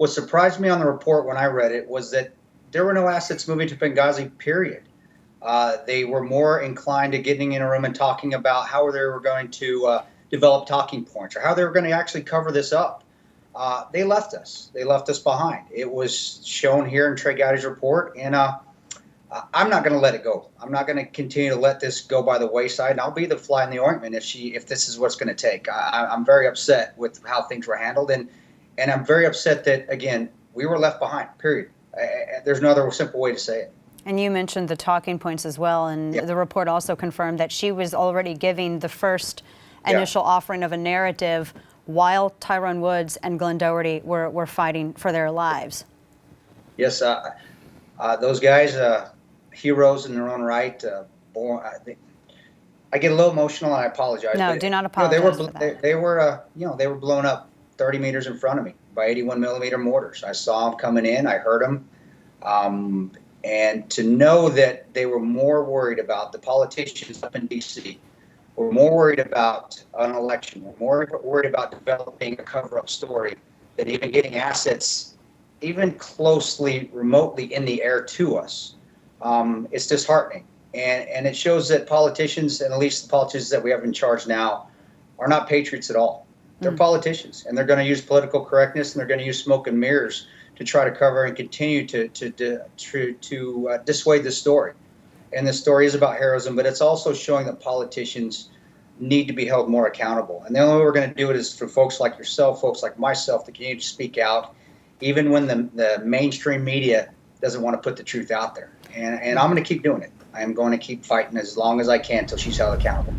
what surprised me on the report when I read it was that there were no assets moving to Benghazi, period. They were more inclined to getting in a room and talking about how they were going to develop talking points or how they were going to actually cover this up. They left us. They left us behind. It was shown here in Trey Gowdy's report, and I'm not going to let it go. I'm not going to continue to let this go by the wayside, and I'll be the fly in the ointment if this is what's going to take. I'm very upset with how things were handled, and I'm very upset that, again, we were left behind, period. There's no other simple way to say it. And you mentioned the talking points as well, and the report also confirmed that she was already giving the first initial offering of a narrative while Tyrone Woods and Glenn Doherty were fighting for their lives. Yes, those guys, heroes in their own right. I get a little emotional, and I apologize. No, do not apologize. They were blown up 30 meters in front of me by 81 millimeter mortars. I saw them coming in. I heard them. And to know that they were more worried about the politicians up in D.C., were more worried about an election, were more worried about developing a cover-up story than even getting assets even closely, remotely in the air to us. It's disheartening. And it shows that politicians, and at least the politicians that we have in charge now, are not patriots at all. They're politicians, and they're going to use political correctness, and they're going to use smoke and mirrors to try to cover and continue to dissuade the story. And the story is about heroism, but it's also showing that politicians need to be held more accountable. And the only way we're going to do it is through folks like yourself, folks like myself, that continue to speak out, even when the mainstream media doesn't want to put the truth out there. And I'm going to keep doing it. I am going to keep fighting as long as I can until she's held accountable.